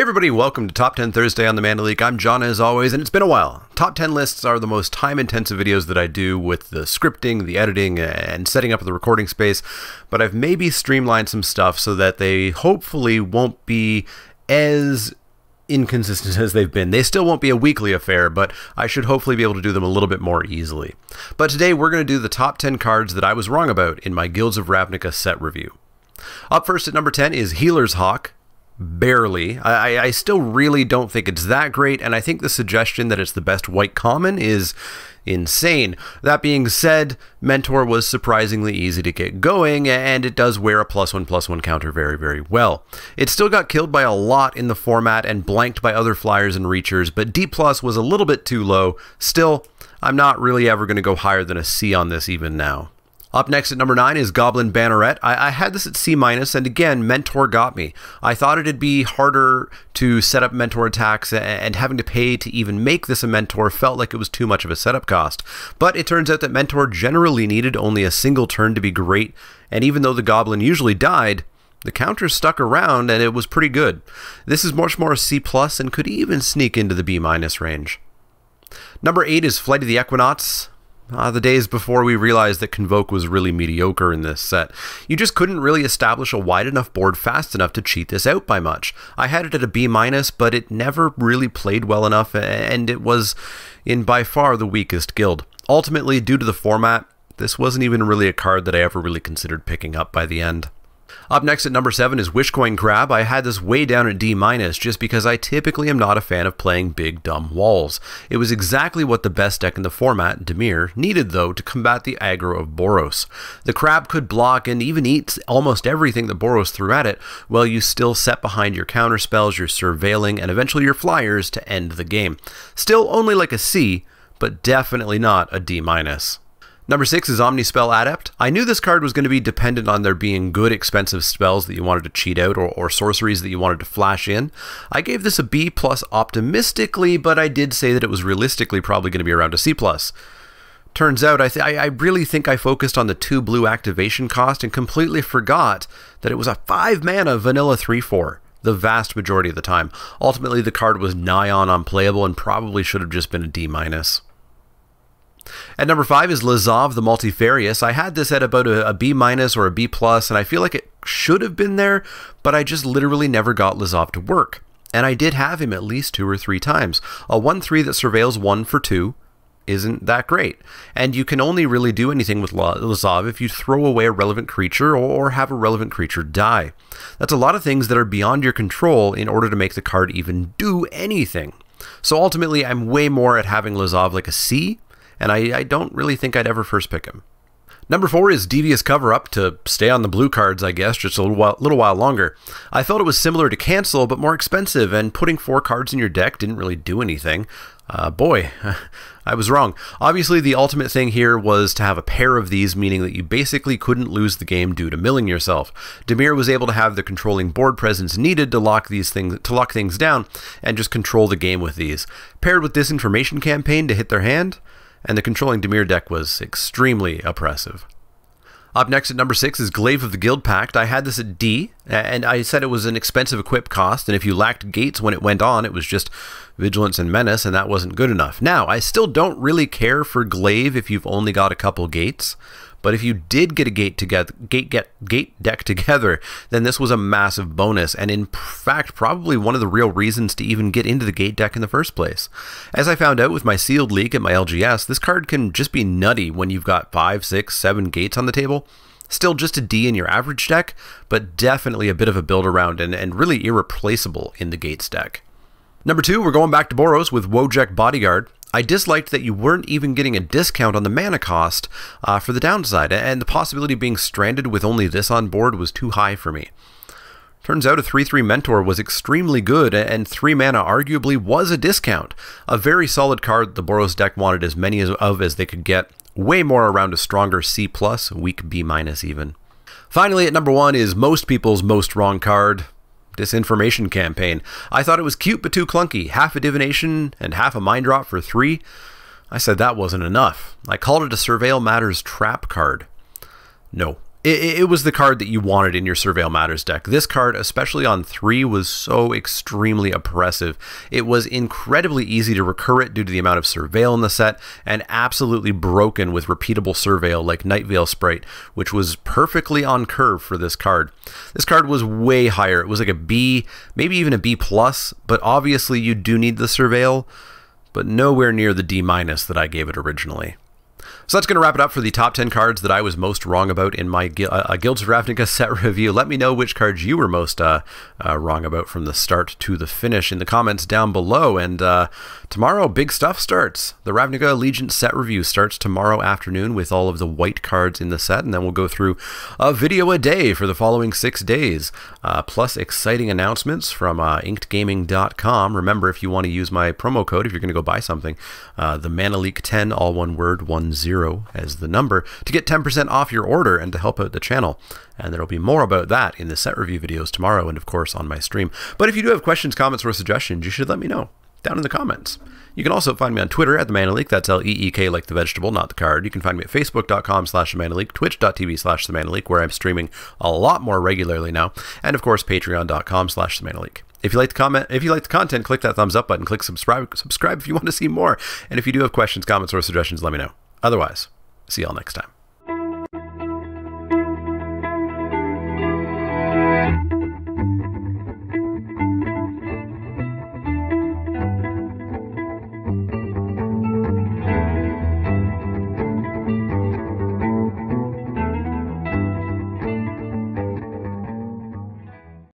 Hey everybody, welcome to Top 10 Thursday on the Leek. I'm John as always, and it's been a while. Top 10 lists are the most time-intensive videos that I do with the scripting, the editing, and setting up the recording space, but I've maybe streamlined some stuff so that they hopefully won't be as inconsistent as they've been. They still won't be a weekly affair, but I should hopefully be able to do them a little bit more easily. But today we're going to do the top 10 cards that I was wrong about in my Guilds of Ravnica set review. Up first at number 10 is Healer's Hawk. Barely. I still really don't think it's that great, and I think the suggestion that it's the best white common is insane. That being said, Mentor was surprisingly easy to get going, and it does wear a +1/+1 counter very, very well. It still got killed by a lot in the format and blanked by other flyers and reachers, but D+ was a little bit too low. Still, I'm not really ever going to go higher than a C on this even now. Up next at number 9 is Goblin Banneret. I had this at C-, and again, Mentor got me. I thought it'd be harder to set up Mentor attacks, and having to pay to even make this a Mentor felt like it was too much of a setup cost. But it turns out that Mentor generally needed only a single turn to be great, and even though the Goblin usually died, the counter stuck around and it was pretty good. This is much more a C+ and could even sneak into the B- range. Number 8 is Flight of the Equinaughts. The days before we realized that Convoke was really mediocre in this set. You just couldn't really establish a wide enough board fast enough to cheat this out by much. I had it at a B-, but it never really played well enough, and it was in by far the weakest guild. Ultimately, due to the format, this wasn't even really a card that I ever really considered picking up by the end. Up next at number 7 is Wishcoin Crab. I had this way down at D- just because I typically am not a fan of playing big dumb walls. It was exactly what the best deck in the format, Dimir, needed though to combat the aggro of Boros. The crab could block and even eat almost everything that Boros threw at it, while you still set behind your counter spells, your surveilling, and eventually your flyers to end the game. Still only like a C, but definitely not a D-. Number 6 is Omni Spell Adept. I knew this card was going to be dependent on there being good expensive spells that you wanted to cheat out or sorceries that you wanted to flash in. I gave this a B+ optimistically, but I did say that it was realistically probably going to be around a C+. Turns out I really think I focused on the 2 blue activation cost and completely forgot that it was a 5 mana vanilla 3/4. The vast majority of the time. Ultimately, the card was nigh on unplayable and probably should have just been a D-. At number 5 is Lozad the Multifarious. I had this at about a B- or a B+, and I feel like it should have been there, but I just literally never got Lozad to work. And I did have him at least 2 or 3 times. A 1/3 that surveils 1 for 2 isn't that great. And you can only really do anything with Lozad if you throw away a relevant creature or have a relevant creature die. That's a lot of things that are beyond your control in order to make the card even do anything. So ultimately, I'm way more at having Lozad like a C, and I don't really think I'd ever first pick him. Number 4 is Devious Coverup, to stay on the blue cards, I guess, just a little while longer. I felt it was similar to Cancel, but more expensive, and putting 4 cards in your deck didn't really do anything. Boy, I was wrong. Obviously, the ultimate thing here was to have a pair of these, meaning that you basically couldn't lose the game due to milling yourself. Dimir was able to have the controlling board presence needed to lock things down and just control the game with these. Paired with Disinformation Campaign to hit their hand, and the controlling Dimir deck was extremely oppressive. Up next at number 6 is Glaive of the Guild Pact. I had this at D, and I said it was an expensive equip cost, and if you lacked gates when it went on, it was just Vigilance and Menace, and that wasn't good enough. Now, I still don't really care for Glaive if you've only got a couple gates, but if you did get a gate deck together, then this was a massive bonus, and in fact, probably one of the real reasons to even get into the gate deck in the first place. As I found out with my sealed Leek at my LGS, this card can just be nutty when you've got 5, 6, 7 gates on the table. Still just a D in your average deck, but definitely a bit of a build around and really irreplaceable in the gates deck. Number 2, we're going back to Boros with Wujek Bodyguard. I disliked that you weren't even getting a discount on the mana cost for the downside, and the possibility of being stranded with only this on board was too high for me. Turns out a 3/3 Mentor was extremely good, and 3 mana arguably was a discount. A very solid card the Boros deck wanted as many of as they could get, way more around a stronger C+, weak B- even. Finally, at number 1 is most people's most wrong card, Disinformation Campaign. I thought it was cute but too clunky. Half a Divination and half a Mind Drop for 3. I said that wasn't enough. I called it a Surveil Matters trap card. No, it was the card that you wanted in your Surveil Matters deck. This card, especially on 3, was so extremely oppressive. It was incredibly easy to recur it due to the amount of Surveil in the set, and absolutely broken with repeatable Surveil like Night Veil Sprite, which was perfectly on curve for this card. This card was way higher. It was like a B, maybe even a B+, but obviously you do need the Surveil, but nowhere near the D- that I gave it originally. So that's going to wrap it up for the top 10 cards that I was most wrong about in my Guilds of Ravnica set review. Let me know which cards you were most wrong about from the start to the finish in the comments down below. And tomorrow, big stuff starts. The Ravnica Allegiance set review starts tomorrow afternoon with all of the white cards in the set, and then we'll go through a video a day for the following 6 days, plus exciting announcements from inkedgaming.com. Remember, if you want to use my promo code, if you're going to go buy something, the Mana Leek 10, all one word, 10 as the number, to get 10% off your order and to help out the channel. And there will be more about that in the set review videos tomorrow and, of course, on my stream. But if you do have questions, comments, or suggestions, you should let me know down in the comments. You can also find me on Twitter at the Mana Leek. That's L-E-E-K like the vegetable, not the card. You can find me at facebook.com/themanaleek, twitch.tv/themanaleek, where I'm streaming a lot more regularly now, and of course patreon.com/themanaleek. If you like the comment, if you like the content, click that thumbs up button, click subscribe if you want to see more. And if you do have questions, comments, or suggestions, let me know. Otherwise, see y'all next time.